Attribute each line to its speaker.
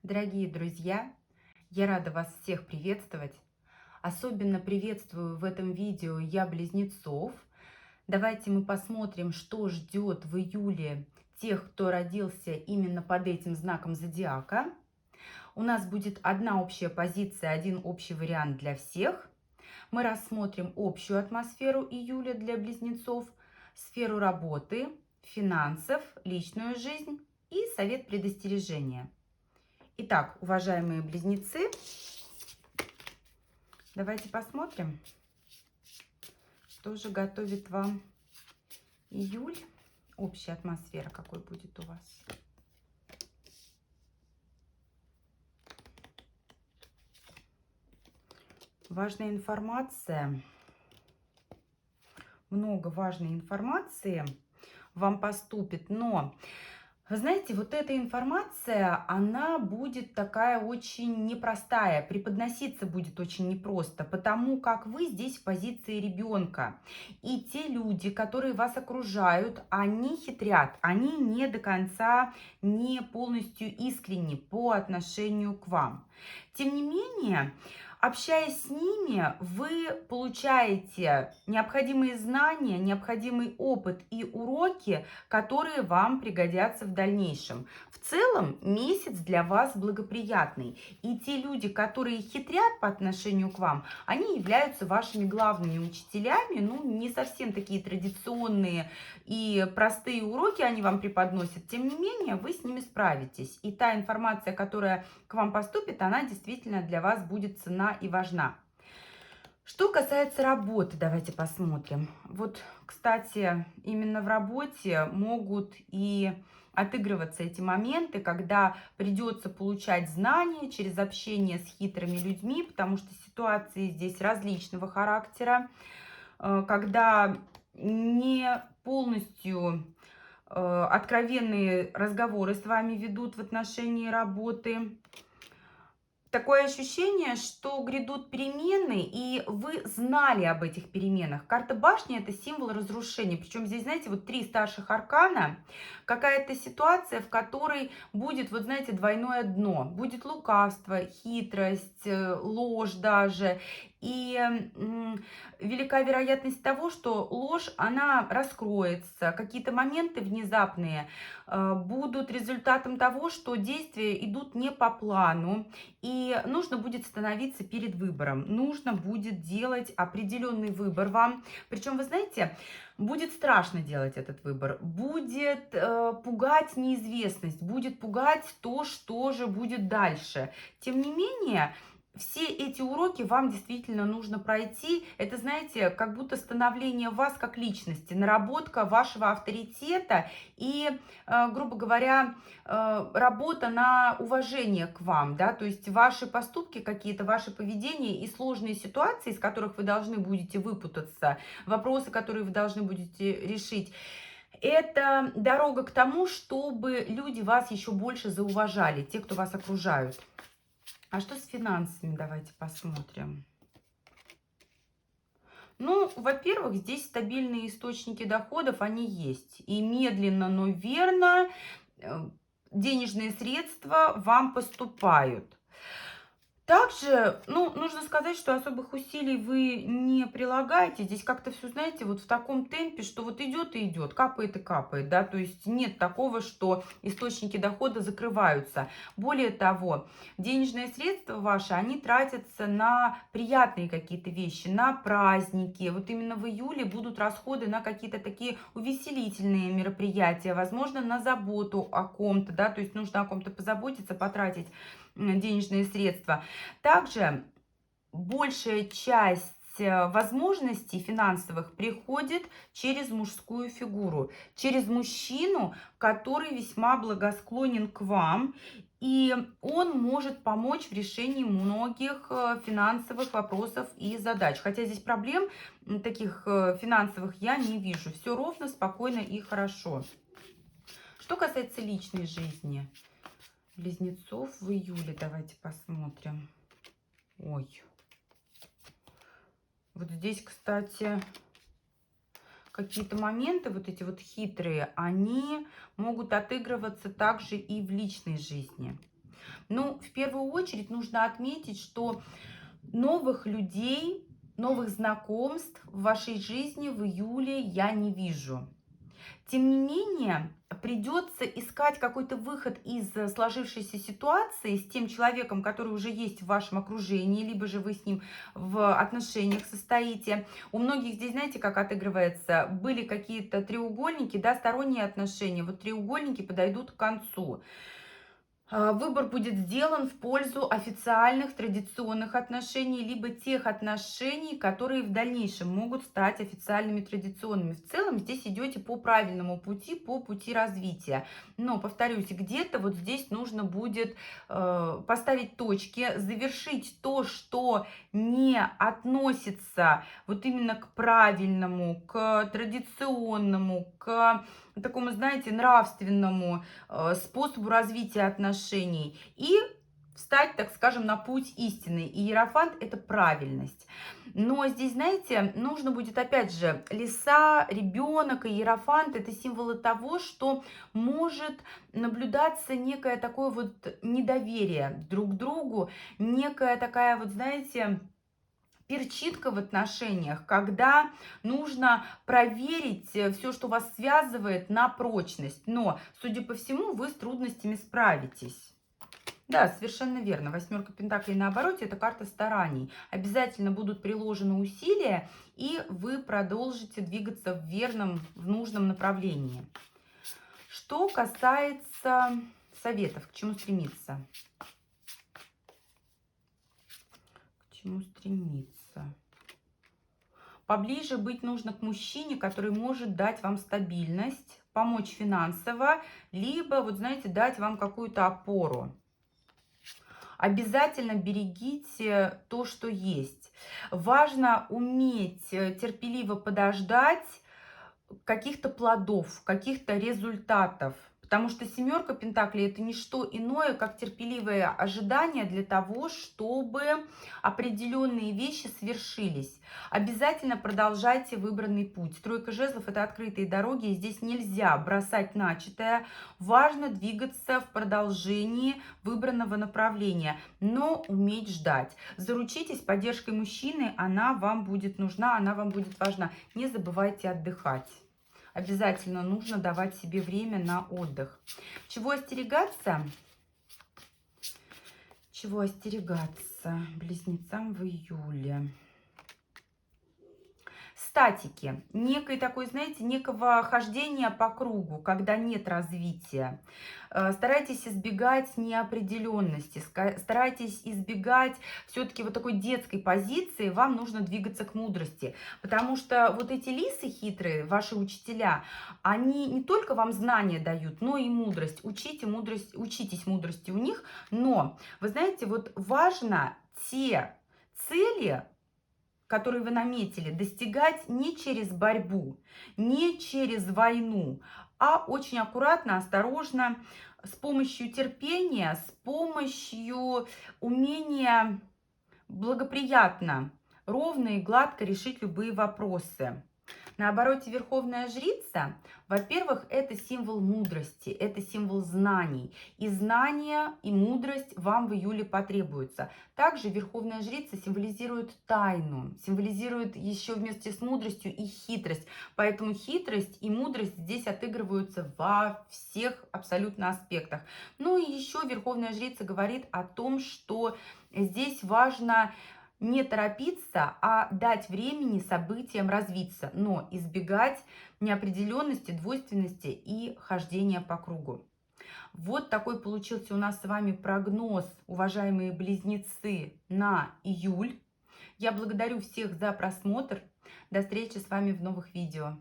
Speaker 1: Дорогие друзья, я рада вас всех приветствовать. Особенно приветствую в этом видео я близнецов. Давайте мы посмотрим, что ждет в июле тех, кто родился именно под этим знаком зодиака. У нас будет одна общая позиция, один общий вариант для всех. Мы рассмотрим общую атмосферу июля для близнецов, сферу работы, финансов, личную жизнь и совет предостережения. Итак, уважаемые близнецы, давайте посмотрим, что же готовит вам июль. Общая атмосфера какой будет у вас. Важная информация. Много важной информации вам поступит, но вы знаете, вот эта информация, она будет такая очень непростая, преподноситься будет очень непросто, потому как вы здесь в позиции ребенка. И те люди, которые вас окружают, они хитрят, они не до конца, не полностью искренни по отношению к вам. Тем не менее, общаясь с ними, вы получаете необходимые знания, необходимый опыт и уроки, которые вам пригодятся в дальнейшем. В целом месяц для вас благоприятный. И те люди, которые хитрят по отношению к вам, они являются вашими главными учителями. Ну, не совсем такие традиционные и простые уроки они вам преподносят. Тем не менее, вы с ними справитесь. И та информация, которая к вам поступит, она действительно для вас будет ценна и важна. Что касается работы, давайте посмотрим. Вот, кстати, именно в работе могут и отыгрываться эти моменты, когда придется получать знания через общение с хитрыми людьми, потому что ситуации здесь различного характера, когда не полностью откровенные разговоры с вами ведут в отношении работы. Такое ощущение, что грядут перемены, и вы знали об этих переменах. Карта башни – это символ разрушения. Причем здесь, знаете, вот 3 старших аркана. Какая-то ситуация, в которой будет, вот знаете, двойное дно. Будет лукавство, хитрость, ложь даже. И велика вероятность того, что ложь, она раскроется. Какие-то моменты внезапные будут результатом того, что действия идут не по плану. И нужно будет становиться перед выбором. Нужно будет делать определенный выбор вам. Причем, вы знаете, будет страшно делать этот выбор. Будет пугать неизвестность. Будет пугать то, что же будет дальше. Тем не менее, все эти уроки вам действительно нужно пройти. Это, знаете, как будто становление вас как личности, наработка вашего авторитета и, грубо говоря, работа на уважение к вам, да, то есть ваши поступки какие-то, ваше поведение и сложные ситуации, из которых вы должны будете выпутаться, вопросы, которые вы должны будете решить, это дорога к тому, чтобы люди вас еще больше зауважали, те, кто вас окружают. А что с финансами? Давайте посмотрим. Ну, во-первых, здесь стабильные источники доходов, они есть. И медленно, но верно денежные средства вам поступают. Также, ну, нужно сказать, что особых усилий вы не прилагаете. Здесь как-то все, знаете, вот в таком темпе, что вот идет и идет, капает и капает, да, то есть нет такого, что источники дохода закрываются. Более того, денежные средства ваши, они тратятся на приятные какие-то вещи, на праздники. Вот именно в июле будут расходы на какие-то такие увеселительные мероприятия, возможно, на заботу о ком-то, да, то есть нужно о ком-то позаботиться, потратить денежные средства. Также большая часть возможностей финансовых приходит через мужскую фигуру, через мужчину, который весьма благосклонен к вам, и он может помочь в решении многих финансовых вопросов и задач. Хотя здесь проблем таких финансовых я не вижу. Все ровно, спокойно и хорошо. Что касается личной жизни близнецов в июле, давайте посмотрим. Ой. Вот здесь, кстати, какие-то моменты, вот эти вот хитрые, они могут отыгрываться также и в личной жизни. Ну, в первую очередь нужно отметить, что новых людей, новых знакомств в вашей жизни в июле я не вижу. Тем не менее, придется искать какой-то выход из сложившейся ситуации с тем человеком, который уже есть в вашем окружении, либо же вы с ним в отношениях состоите. У многих здесь, знаете, как отыгрывается, были какие-то треугольники, да, сторонние отношения, вот треугольники подойдут к концу. Выбор будет сделан в пользу официальных традиционных отношений, либо тех отношений, которые в дальнейшем могут стать официальными традиционными. В целом здесь идете по правильному пути, по пути развития. Но, повторюсь, где-то вот здесь нужно будет поставить точки, завершить то, что не относится вот именно к правильному, к традиционному, к такому, знаете, нравственному способу развития отношений и встать, так скажем, на путь истины. И иерофант – это правильность. Но здесь, знаете, нужно будет, опять же, лиса, ребенок и иерофант – это символы того, что может наблюдаться некое такое вот недоверие друг к другу, некая такая вот, знаете, перчитка в отношениях, когда нужно проверить все, что вас связывает, на прочность. Но, судя по всему, вы с трудностями справитесь. Да, совершенно верно. Восьмерка пентаклей на обороте – это карта стараний. Обязательно будут приложены усилия, и вы продолжите двигаться в верном, в нужном направлении. Что касается советов, к чему стремиться? К чему стремиться? Поближе быть нужно к мужчине, который может дать вам стабильность, помочь финансово, либо, вот знаете, дать вам какую-то опору. Обязательно берегите то, что есть. Важно уметь терпеливо подождать каких-то плодов, каких-то результатов. Потому что семерка пентаклей – это не что иное, как терпеливое ожидание для того, чтобы определенные вещи свершились. Обязательно продолжайте выбранный путь. Тройка жезлов – это открытые дороги, и здесь нельзя бросать начатое. Важно двигаться в продолжении выбранного направления, но уметь ждать. Заручитесь поддержкой мужчины, она вам будет нужна, она вам будет важна. Не забывайте отдыхать. Обязательно нужно давать себе время на отдых. Чего остерегаться? Чего остерегаться близнецам в июле? Статики, некой такой, знаете, некого хождения по кругу, когда нет развития. Старайтесь избегать неопределенности, старайтесь избегать все-таки вот такой детской позиции, вам нужно двигаться к мудрости. Потому что вот эти лисы хитрые, ваши учителя, они не только вам знания дают, но и мудрость. Учитесь мудрости у них, но, вы знаете, вот важно те цели, которые вы наметили, достигать не через борьбу, не через войну, а очень аккуратно, осторожно, с помощью терпения, с помощью умения благоприятно, ровно и гладко решить любые вопросы. На обороте Верховная Жрица, во-первых, это символ мудрости, это символ знаний. И знания, и мудрость вам в июле потребуются. Также Верховная Жрица символизирует тайну, символизирует еще вместе с мудростью и хитрость. Поэтому хитрость и мудрость здесь отыгрываются во всех абсолютно аспектах. Ну и еще Верховная Жрица говорит о том, что здесь важно не торопиться, а дать времени событиям развиться, но избегать неопределенности, двойственности и хождения по кругу. Вот такой получился у нас с вами прогноз, уважаемые близнецы, на июль. Я благодарю всех за просмотр. До встречи с вами в новых видео.